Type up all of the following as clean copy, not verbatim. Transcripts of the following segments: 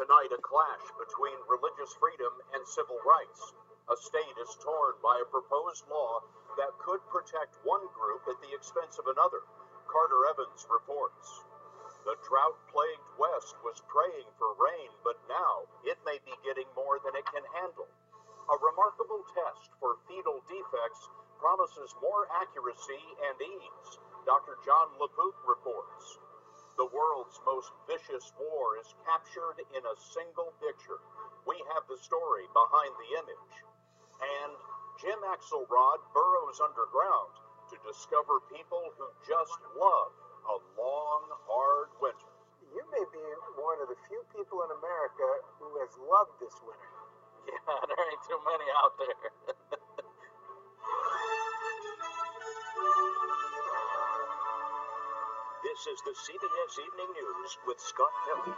Tonight, a clash between religious freedom and civil rights. A state is torn by a proposed law that could protect one group at the expense of another. Carter Evans reports. The drought-plagued West was praying for rain, but now it may be getting more than it can handle. A remarkable test for fetal defects promises more accuracy and ease. Dr. John LaPook reports. The world's most vicious war is captured in a single picture. We have the story behind the image. And Jim Axelrod burrows underground to discover people who just love a long, hard winter. You may be one of the few people in America who has loved this winter. Yeah, there ain't too many out there. This is the CBS Evening News with Scott Kelly.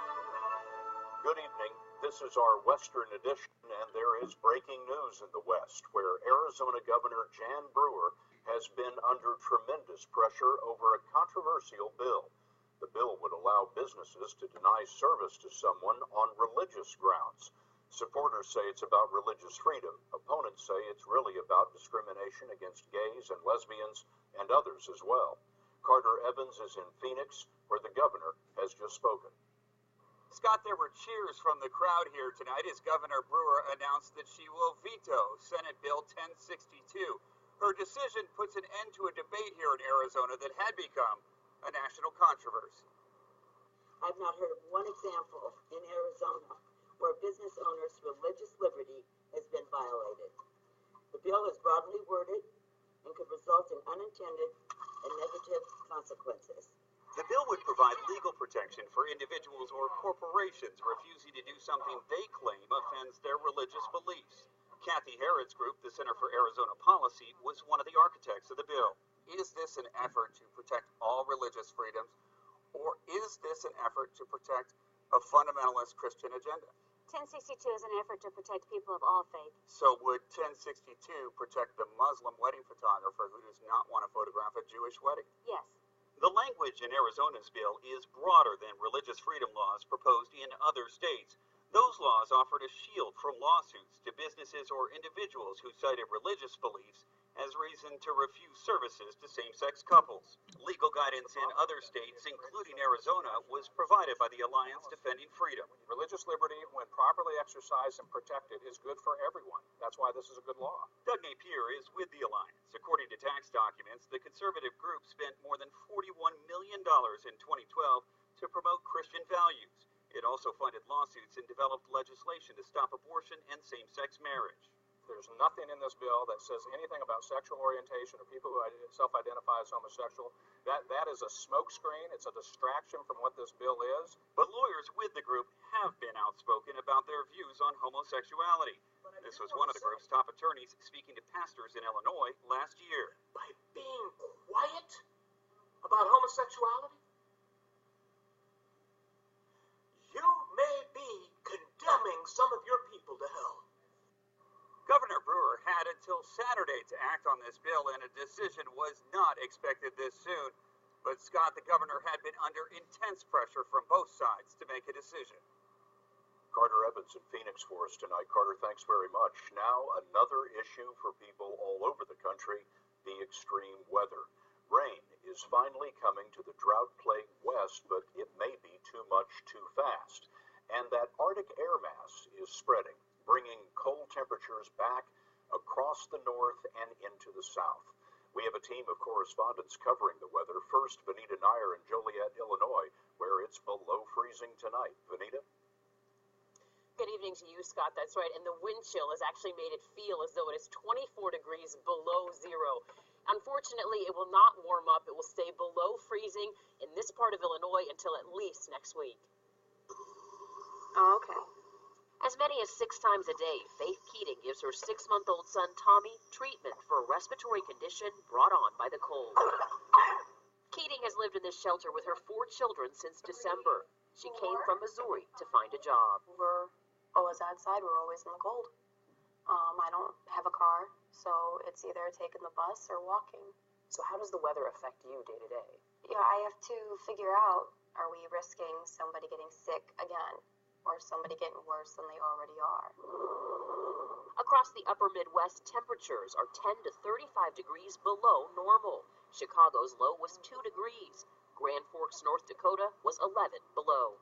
Good evening. This is our Western edition, and there is breaking news in the West, where Arizona Governor Jan Brewer has been under tremendous pressure over a controversial bill. The bill would allow businesses to deny service to someone on religious grounds. Supporters say it's about religious freedom. Opponents say it's really about discrimination against gays and lesbians and others as well. Carter Evans is in Phoenix, where the governor has just spoken. Scott, there were cheers from the crowd here tonight as Governor Brewer announced that she will veto Senate Bill 1062. Her decision puts an end to a debate here in Arizona that had become a national controversy. I've not heard of one example in Arizona where business owners' religious liberty has been violated. The bill is broadly worded and could result in unintended and negative consequences. The bill would provide legal protection for individuals or corporations refusing to do something they claim offends their religious beliefs. Kathy Harrod's group, the Center for Arizona Policy, was one of the architects of the bill. Is this an effort to protect all religious freedoms, or is this an effort to protect a fundamentalist Christian agenda? 1062 is an effort to protect people of all faiths. So would 1062 protect the Muslim wedding photographer who does not want to photograph a Jewish wedding? Yes. The language in Arizona's bill is broader than religious freedom laws proposed in other states. Those laws offered a shield from lawsuits to businesses or individuals who cited religious beliefs as reason to refuse services to same-sex couples. Legal guidance in other states, including Arizona, was provided by the Alliance Defending Freedom. Religious liberty, when properly exercised and protected, is good for everyone. That's why this is a good law. Doug Napier is with the Alliance. According to tax documents, the conservative group spent more than $41 million in 2012 to promote Christian values. It also funded lawsuits and developed legislation to stop abortion and same-sex marriage. There's nothing in this bill that says anything about sexual orientation or people who self-identify as homosexual. That is a smokescreen. It's a distraction from what this bill is. But lawyers with the group have been outspoken about their views on homosexuality. This was one of the group's top attorneys speaking to pastors in Illinois last year. By being quiet about homosexuality, you may be condemning some of your people to hell. Governor Brewer had until Saturday to act on this bill, and a decision was not expected this soon. But Scott, the governor, had been under intense pressure from both sides to make a decision. Carter Evans in Phoenix for us tonight. Carter, thanks very much. Now, another issue for people all over the country, the extreme weather. Rain is finally coming to the drought-plagued West, but it may be too much too fast. And that Arctic air mass is spreading, bringing cold temperatures back across the north and into the south. We have a team of correspondents covering the weather. First, Vanita Nair in Joliet, Illinois, where it's below freezing tonight. Vanita? Good evening to you, Scott. That's right. And the wind chill has actually made it feel as though it is 24 degrees below zero. Unfortunately, it will not warm up. It will stay below freezing in this part of Illinois until at least next week. Oh, okay. As many as 6 times a day, Faith Keating gives her 6-month-old son Tommy treatment for a respiratory condition brought on by the cold. Keating has lived in this shelter with her 4 children since December. She came from Missouri to find a job. We're always outside. We're always in the cold. I don't have a car, so it's either taking the bus or walking. So how does the weather affect you day to day? Yeah, I have to figure out, are we risking somebody getting sick again? or somebody getting worse than they already are. Across the upper Midwest, temperatures are 10 to 35 degrees below normal. Chicago's low was 2 degrees. Grand Forks, North Dakota was 11 below.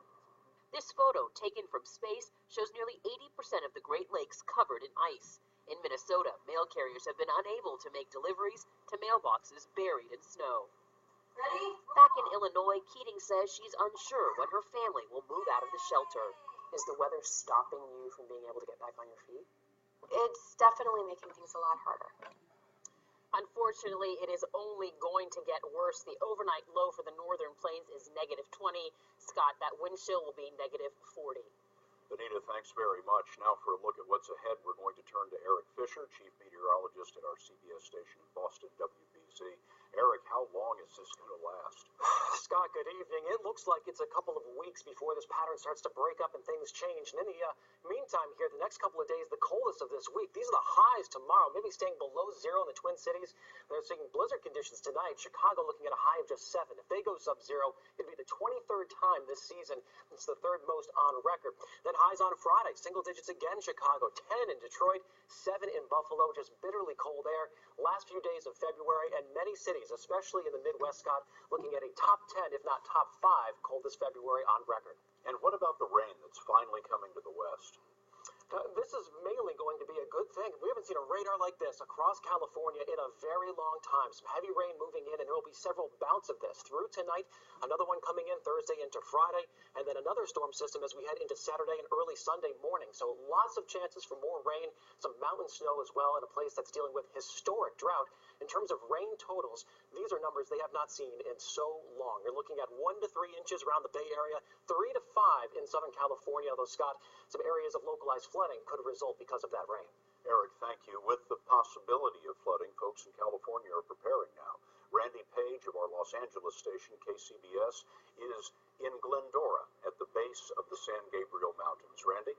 This photo, taken from space, shows nearly 80% of the Great Lakes covered in ice. In Minnesota, mail carriers have been unable to make deliveries to mailboxes buried in snow. Back in Illinois, Keating says she's unsure when her family will move out of the shelter. Is the weather stopping you from being able to get back on your feet? It's definitely making things a lot harder. Unfortunately, it is only going to get worse. The overnight low for the northern plains is -20. Scott, that wind chill will be -40. Benita, thanks very much. Now for a look at what's ahead, we're going to turn to Eric Fisher, chief meteorologist at our CBS station in Boston, WBZ. Eric, how long is this going to last? Scott, good evening. It looks like it's a couple of weeks before this pattern starts to break up and things change. And in the meantime here, the next couple of days, the coldest of this week, these are the highs tomorrow, maybe staying below zero in the Twin Cities. They're seeing blizzard conditions tonight. Chicago looking at a high of just 7. If they go sub-zero, it'd be the 23rd time this season. It's the third most on record. Then highs on Friday, single digits again, Chicago, 10 in Detroit, 7 in Buffalo, just bitterly cold air. Last few days of February, and many cities, especially in the Midwest, Scott, looking at a top 10, if not top 5, coldest February on record. And what about the rain that's finally coming to the west? This is mainly going to be a good thing. We haven't seen a radar like this across California in a very long time. Some heavy rain moving in, and there will be several bouts of this through tonight. Another one coming in Thursday into Friday, and then another storm system as we head into Saturday and early Sunday morning. So lots of chances for more rain, some mountain snow as well in a place that's dealing with historic drought. In terms of rain totals, these are numbers they have not seen in so long. You're looking at 1 to 3 inches around the Bay Area, 3 to 5 in Southern California, although, Scott, some areas of localized flooding could result because of that rain. Eric, thank you. With the possibility of flooding, folks in California are preparing now. Randy Page of our Los Angeles station, KCBS, is in Glendora at the base of the San Gabriel Mountains. Randy?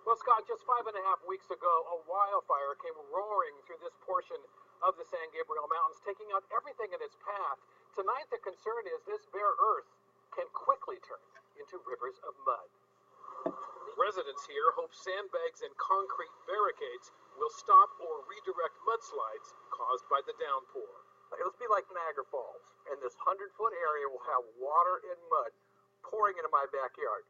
Well, Scott, just 5.5 weeks ago, a wildfire came roaring through this portion of the San Gabriel Mountains, taking out everything in its path. Tonight, the concern is this bare earth can quickly turn into rivers of mud. Residents here hope sandbags and concrete barricades will stop or redirect mudslides caused by the downpour. It'll be like Niagara Falls, and this 100-foot area will have water and mud pouring into my backyard.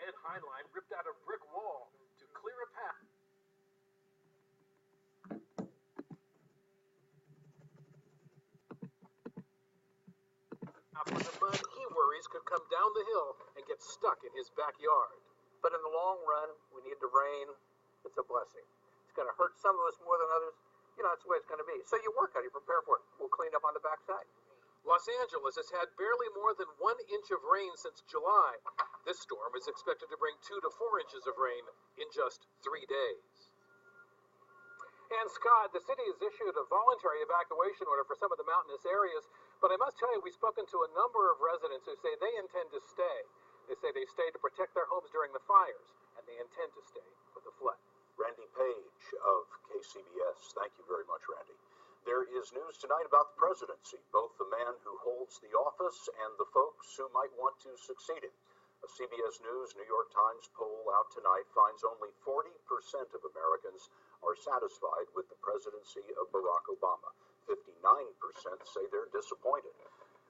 Ed Heinlein ripped out a brick wall to clear a path. For the mud he worries could come down the hill and get stuck in his backyard. But in the long run, we need the rain. It's a blessing. It's going to hurt some of us more than others. You know, that's the way it's going to be. So you work on it, you prepare for it. We'll clean up on the backside. Los Angeles has had barely more than 1 inch of rain since July. This storm is expected to bring 2 to 4 inches of rain in just 3 days. And Scott, the city has issued a voluntary evacuation order for some of the mountainous areas, but I must tell you, we've spoken to a number of residents who say they intend to stay. They say they stayed to protect their homes during the fires, and they intend to stay for the flood. Randy Page of KCBS. Thank you very much, Randy. There is news tonight about the presidency, both the man who holds the office and the folks who might want to succeed him. A CBS News New York Times poll out tonight finds only 40% of Americans are satisfied with the presidency of Barack Obama. 59% say they're disappointed.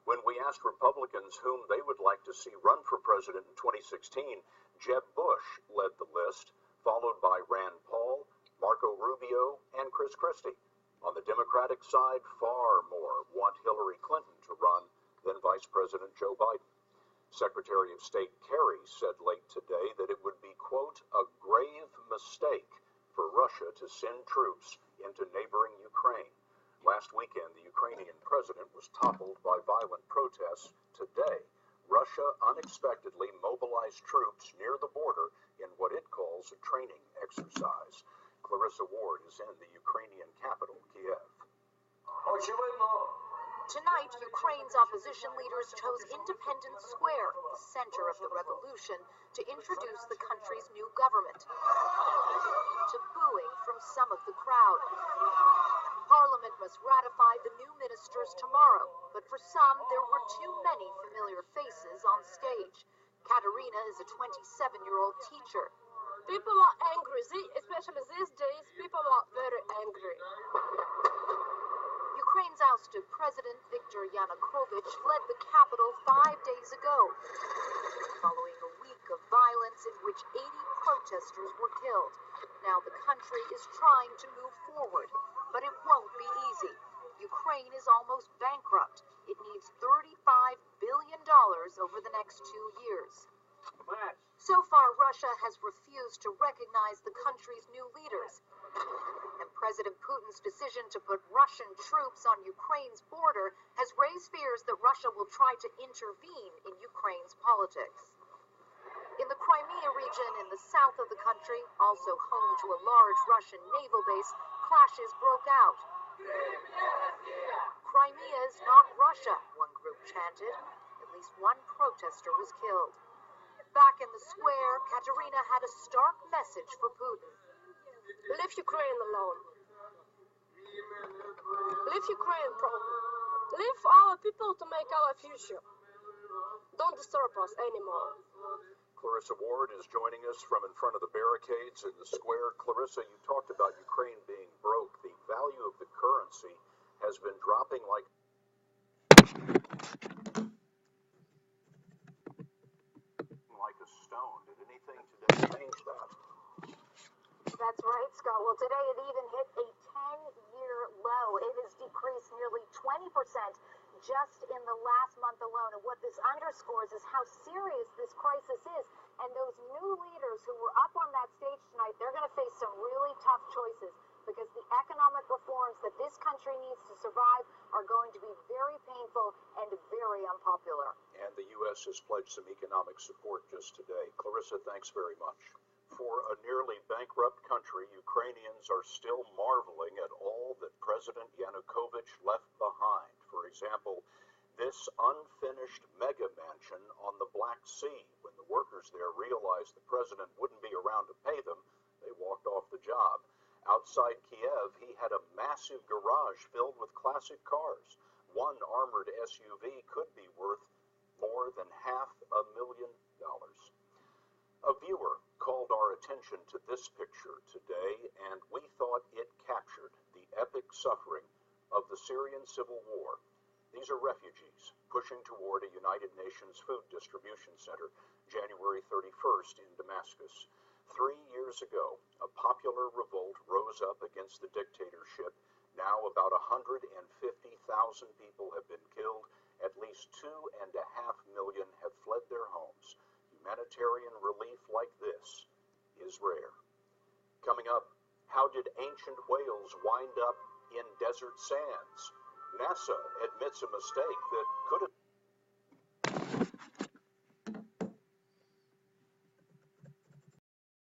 When we asked Republicans whom they would like to see run for president in 2016, Jeb Bush led the list, followed by Rand Paul, Marco Rubio, and Chris Christie. On the Democratic side, far more want Hillary Clinton to run than Vice President Joe Biden. Secretary of State Kerry said late today that it would be, quote, a grave mistake for Russia to send troops into neighboring Ukraine. Last weekend, the Ukrainian president was toppled by violent protests. Today, Russia unexpectedly mobilized troops near the border in what it calls a training exercise. Clarissa Ward is in the Ukrainian capital, Kiev. Tonight, Ukraine's opposition leaders chose Independence Square, the center of the revolution, to introduce the country's new government, to booing from some of the crowd. Parliament must ratify the new ministers tomorrow, but for some, there were too many familiar faces on stage. Katerina is a 27-year-old teacher. People are angry, especially these days, people are very angry. Ukraine's ousted President Viktor Yanukovych fled the capital 5 days ago, following a week of violence in which 80 protesters were killed. Now the country is trying to move forward, but it won't be easy. Ukraine is almost bankrupt. It needs $35 billion over the next 2 years. So far, Russia has refused to recognize the country's new leaders. And President Putin's decision to put Russian troops on Ukraine's border has raised fears that Russia will try to intervene in Ukraine's politics. In the Crimea region in the south of the country, also home to a large Russian naval base, clashes broke out. Crimea is not Russia, one group chanted. At least one protester was killed. Back in the square, Katerina had a stark message for Putin. Leave Ukraine alone. Leave Ukraine problem. Leave our people to make our future. Don't disturb us anymore. Clarissa Ward is joining us from in front of the barricades in the square. Clarissa, you talked about Ukraine being broke. The value of the currency has been dropping like a stone. Did anything today change that? That's right, Scott. Well, today it even hit a 10-year low. It has decreased nearly 20% just in the last month alone. And what this underscores is how serious this crisis is. And those new leaders who were up on that stage tonight, they're going to face some really tough choices because the economic reforms that this country needs to survive are going to be very painful and very unpopular. And the U.S. has pledged some economic support just today. Clarissa, thanks very much. For a nearly bankrupt country, Ukrainians are still marveling at all that President Yanukovych left behind. For example, this unfinished mega mansion on the Black Sea. When the workers there realized the president wouldn't be around to pay them, they walked off the job. Outside Kiev, he had a massive garage filled with classic cars. One armored SUV could be worth more than $500,000. A viewer called our attention to this picture today, and we thought it captured the epic suffering of the Syrian civil war. These are refugees pushing toward a United Nations food distribution center January 31st in Damascus. 3 years ago, a popular revolt rose up against the dictatorship. Now about 150,000 people have been killed. At least 2.5 million have fled their homes. Humanitarian relief like this is rare. Coming up, how did ancient whales wind up in desert sands? NASA admits a mistake that could have